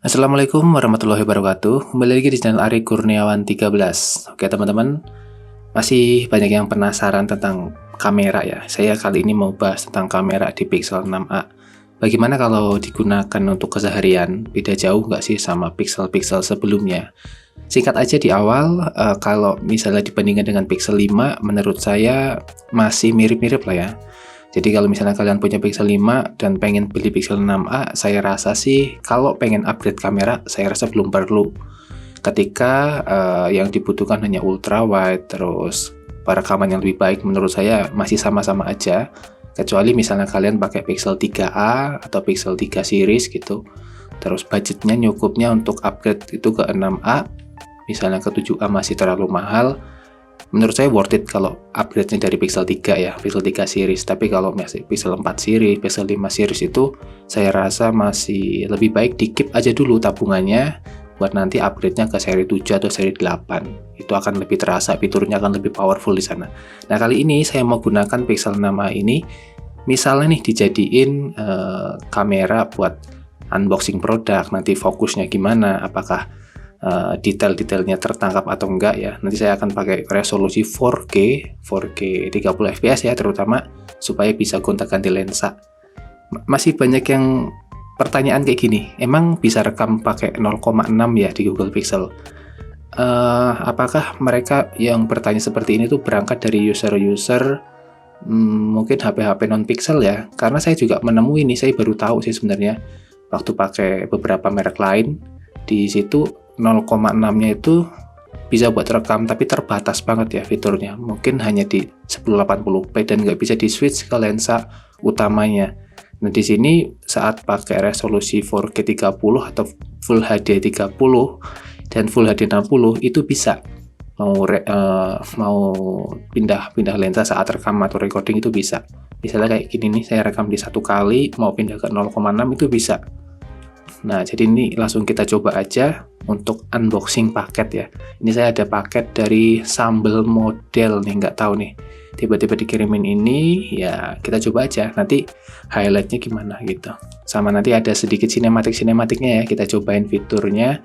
Assalamualaikum warahmatullahi wabarakatuh. Kembali lagi di channel Ari Kurniawan 13. Oke teman-teman, masih banyak yang penasaran tentang kamera ya. Saya kali ini mau bahas tentang kamera di Pixel 6a. Bagaimana kalau digunakan untuk keseharian? Beda jauh nggak sih sama Pixel-Pixel sebelumnya? Singkat aja di awal, kalau misalnya dibandingkan dengan Pixel 5, menurut saya masih mirip-mirip lah ya. Jadi kalau misalnya kalian punya Pixel 5 dan pengen beli Pixel 6a, saya rasa sih kalau pengen upgrade kamera, saya rasa belum perlu. Ketika yang dibutuhkan hanya ultra wide, terus perekaman yang lebih baik, menurut saya masih sama-sama aja. Kecuali misalnya kalian pakai Pixel 3a atau Pixel 3 series gitu. Terus budgetnya nyukupnya untuk upgrade itu ke 6a, misalnya ke 7a masih terlalu mahal. Menurut saya worth it kalau upgrade-nya dari Pixel 3 ya, Pixel 3 series. Tapi kalau masih Pixel 4 series, Pixel 5 series itu saya rasa masih lebih baik di keep aja dulu tabungannya buat nanti upgrade-nya ke seri 7 atau seri 8. Itu akan lebih terasa, fiturnya akan lebih powerful di sana. Nah, kali ini saya mau gunakan Pixel 6a ini misalnya nih dijadiin kamera buat unboxing produk, nanti fokusnya gimana, apakah detail-detailnya tertangkap atau enggak ya. Nanti saya akan pakai resolusi 4K 30 fps ya, terutama supaya bisa gonta-ganti lensa. Masih banyak yang pertanyaan kayak gini, emang bisa rekam pakai 0,6 ya di Google Pixel? Apakah mereka yang bertanya seperti ini tuh berangkat dari user-user mungkin HP-HP non-pixel ya? Karena saya juga menemui ini, saya baru tahu sih sebenarnya waktu pakai beberapa merek lain, di situ 0,6-nya itu bisa buat rekam, tapi terbatas banget ya fiturnya. Mungkin hanya di 1080p dan nggak bisa di switch ke lensa utamanya. Nah, di sini saat pakai resolusi 4K 30 atau Full HD 30 dan Full HD 60 itu bisa mau pindah lensa saat rekam atau recording itu bisa. Misalnya kayak gini nih, saya rekam di 1 kali, mau pindah ke 0,6 itu bisa. Nah, jadi ini langsung kita coba aja untuk unboxing paket ya. Ini saya ada paket dari Sambel Model nih, nggak tahu nih. Tiba-tiba dikirimin ini, ya kita coba aja. Nanti highlightnya gimana gitu. Sama nanti ada sedikit sinematiknya ya, kita cobain fiturnya.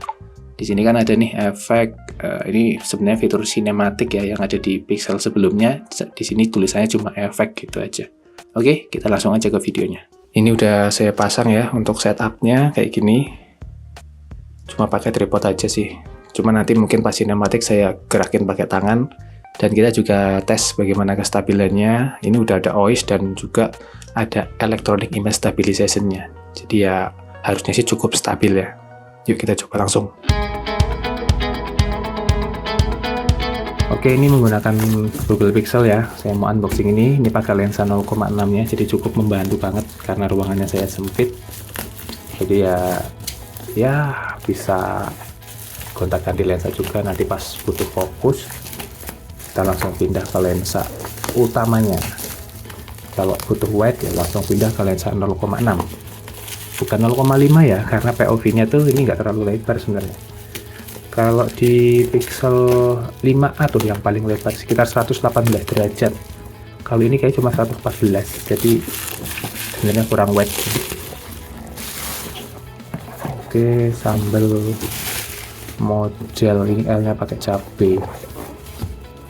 Di sini kan ada nih efek, ini sebenarnya fitur sinematik ya yang ada di Pixel sebelumnya. Di sini tulisannya cuma efek gitu aja. Oke, kita langsung aja ke videonya. Ini udah saya pasang ya untuk setupnya kayak gini. Cuma pakai tripod aja sih. Cuma nanti mungkin pas sinematik saya gerakin pakai tangan. Dan kita juga tes bagaimana kestabilannya. Ini udah ada OIS dan juga ada Electronic Image Stabilization-nya. Jadi ya harusnya sih cukup stabil ya. Yuk kita coba langsung. Oke, ini menggunakan Google Pixel ya. Saya mau unboxing ini pakai lensa 0,6 ya, jadi cukup membantu banget karena ruangannya saya sempit. Jadi ya bisa gonta-ganti lensa juga nanti pas butuh fokus. Kita langsung pindah ke lensa utamanya. Kalau butuh wide ya langsung pindah ke lensa 0,6. Bukan 0,5 ya, karena POV-nya tuh ini nggak terlalu lebar sebenarnya. Kalau di Pixel 5a tuh yang paling lebar sekitar 118 derajat. Kalau ini kayak cuma 114, jadi sebenarnya kurang wide. Oke, Sambel Model ini L-nya pakai cabe.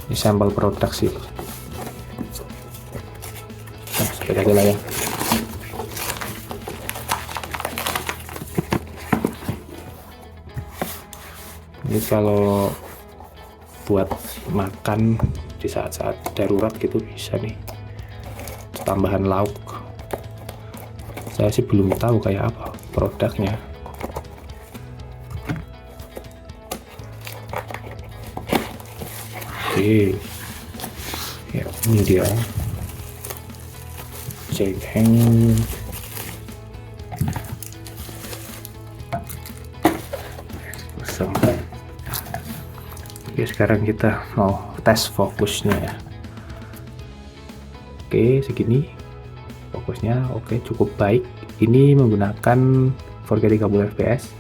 Ini sampel produk sih. Nah, seperti aja lah ya. Ini kalau buat makan di saat-saat darurat gitu bisa nih, tambahan lauk. Saya sih belum tahu kayak apa produknya. Oke ya, ini dia cengkeh. Oke, sekarang kita mau tes fokusnya ya. Oke, segini fokusnya. Oke, cukup baik. Ini menggunakan 4K 30 fps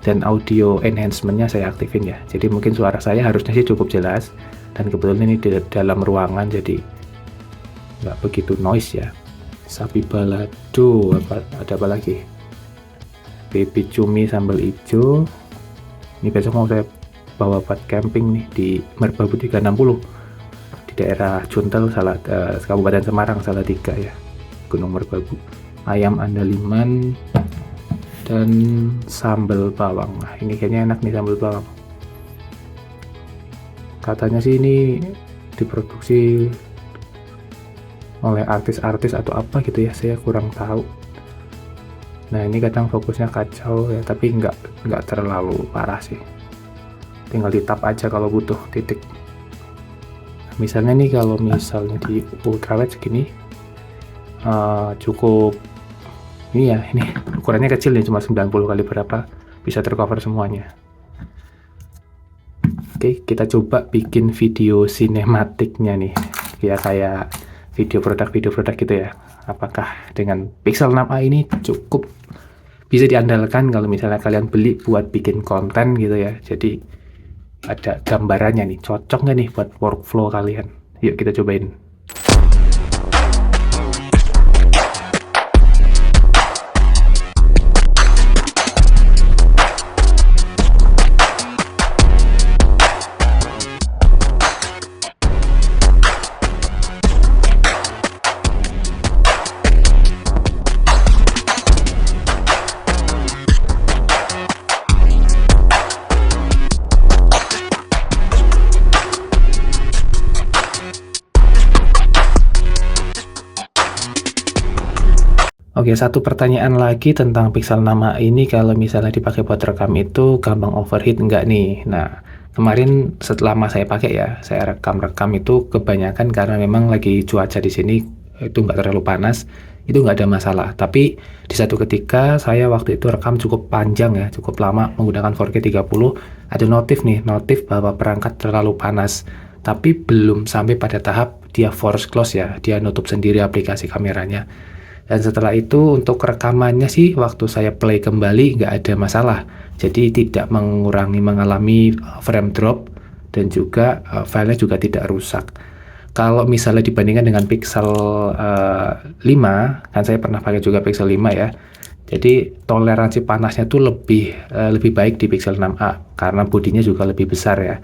dan audio enhancement-nya saya aktifin ya. Jadi mungkin suara saya harusnya sih cukup jelas, dan kebetulan ini di dalam ruangan jadi nggak begitu noise ya. Sapi balado, ada apa lagi? baby cumi sambal hijau. Ini besok mau saya bawa buat camping nih di Merbabu 360 di daerah Juntel, Kabupaten Semarang, Salatiga ya, Gunung Merbabu. Ayam andaliman dan sambal bawang. Nah, ini kayaknya enak nih sambal bawang. Katanya sih ini diproduksi oleh artis-artis atau apa gitu ya, saya kurang tahu. Nah ini kadang fokusnya kacau ya, tapi nggak terlalu parah sih. Tinggal di tap aja kalau butuh titik. Misalnya nih kalau misalnya di ultrawide segini cukup ini ya, ini ukurannya kecil ya, cuma 90 kali berapa, bisa tercover semuanya. Oke, kita coba bikin video sinematiknya nih ya, kayak video produk gitu ya. Apakah dengan Pixel 6a ini cukup bisa diandalkan kalau misalnya kalian beli buat bikin konten gitu ya. Jadi ada gambarannya nih, cocok nggak nih buat workflow kalian? Yuk kita cobain. Oke, satu pertanyaan lagi tentang Pixel 6a ini, kalau misalnya dipakai buat rekam itu gampang overheat enggak nih? Nah, kemarin setelah saya pakai ya, saya rekam itu kebanyakan karena memang lagi cuaca di sini itu nggak terlalu panas, itu nggak ada masalah. Tapi di satu ketika saya waktu itu rekam cukup panjang ya, cukup lama menggunakan 4K 30, ada notif bahwa perangkat terlalu panas. Tapi belum sampai pada tahap dia force close ya, dia nutup sendiri aplikasi kameranya. Dan setelah itu untuk rekamannya sih waktu saya play kembali nggak ada masalah, jadi tidak mengalami frame drop, dan juga filenya juga tidak rusak. Kalau misalnya dibandingkan dengan Pixel 5, kan saya pernah pakai juga Pixel 5 ya, jadi toleransi panasnya tuh lebih baik di Pixel 6a karena bodinya juga lebih besar ya.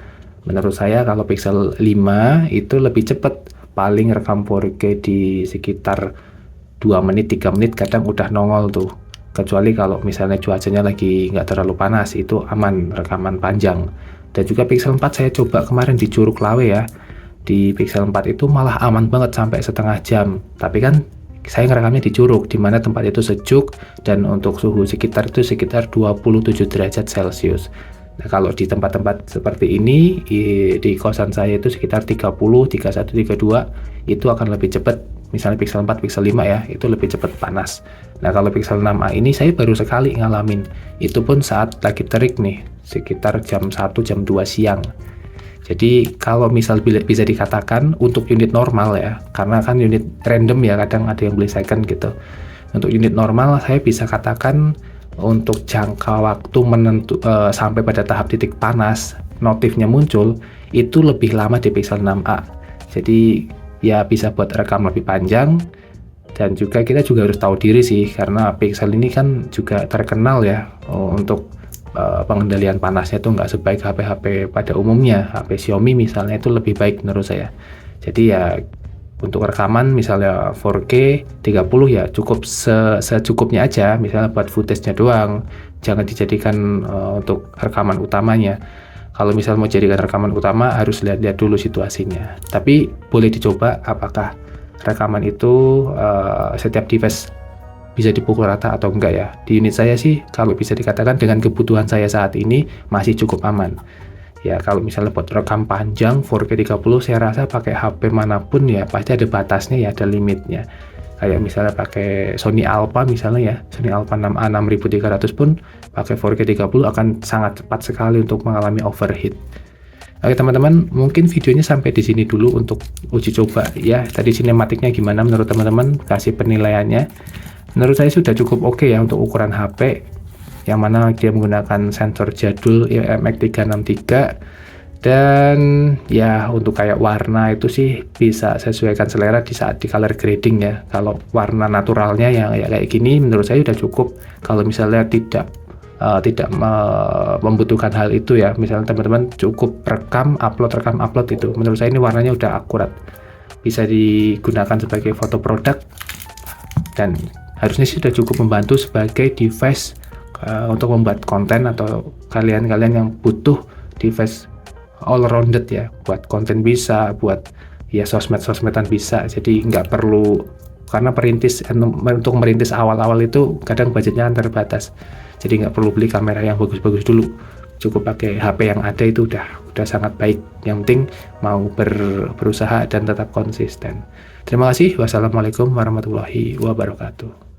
Menurut saya kalau Pixel 5 itu lebih cepat, paling rekam 4K di sekitar 2 menit, 3 menit kadang udah nongol tuh. Kecuali kalau misalnya cuacanya lagi nggak terlalu panas, itu aman rekaman panjang. Dan juga Pixel 4 saya coba kemarin di Curug Lawe ya. Di Pixel 4 itu malah aman banget sampai setengah jam. Tapi kan saya ngerekamnya di Curug, di mana tempat itu sejuk dan untuk suhu sekitar itu sekitar 27 derajat Celcius. Nah, kalau di tempat-tempat seperti ini di kosan saya itu sekitar 30, 31, 32 itu akan lebih cepat. Misalnya Pixel 4, Pixel 5 ya, itu lebih cepat panas. Nah kalau Pixel 6a ini saya baru sekali ngalamin, itu pun saat lagi terik nih, sekitar jam 1, jam 2 siang. Jadi kalau misal bisa dikatakan untuk unit normal ya, karena kan unit random ya, kadang ada yang beli second gitu. Untuk unit normal saya bisa katakan untuk jangka waktu sampai pada tahap titik panas, notifnya muncul, itu lebih lama di Pixel 6a. Jadi ya bisa buat rekam lebih panjang, dan juga kita juga harus tahu diri sih, karena Pixel ini kan juga terkenal ya untuk pengendalian panasnya itu nggak sebaik HP-HP pada umumnya. HP Xiaomi misalnya itu lebih baik menurut saya. Jadi ya untuk rekaman misalnya 4K 30 ya cukup secukupnya aja, misalnya buat footage-nya doang, jangan dijadikan untuk rekaman utamanya. Kalau misal mau jadikan rekaman utama harus lihat dulu situasinya. Tapi boleh dicoba apakah rekaman itu setiap device bisa dipukul rata atau enggak ya. Di unit saya sih kalau bisa dikatakan dengan kebutuhan saya saat ini masih cukup aman. Ya kalau misalnya buat rekam panjang 4K 30 saya rasa pakai HP manapun ya pasti ada batasnya ya, ada limitnya. Kayak misalnya pakai Sony Alpha misalnya ya, Sony Alpha 6A 6300 pun pakai 4K 30 akan sangat cepat sekali untuk mengalami overheat. Oke teman-teman, mungkin videonya sampai di sini dulu untuk uji coba ya. Tadi sinematiknya gimana menurut teman-teman? Kasih penilaiannya. Menurut saya sudah cukup oke ya untuk ukuran HP, yang mana dia menggunakan sensor jadul IMX363. Dan ya untuk kayak warna itu sih bisa sesuaikan selera di saat di color grading ya. Kalau warna naturalnya yang kayak gini menurut saya udah cukup. Kalau misalnya tidak tidak membutuhkan hal itu ya. Misalnya teman-teman cukup rekam upload itu, menurut saya ini warnanya udah akurat, bisa digunakan sebagai foto produk, dan harusnya sih sudah cukup membantu sebagai device untuk membuat konten, atau kalian yang butuh device all rounded ya, buat konten bisa, buat ya sosmedan bisa. Jadi nggak perlu, karena untuk merintis awal-awal itu kadang budgetnya kan terbatas, jadi nggak perlu beli kamera yang bagus-bagus dulu, cukup pakai HP yang ada itu udah sangat baik. Yang penting mau berusaha dan tetap konsisten. Terima kasih. Wassalamualaikum warahmatullahi wabarakatuh.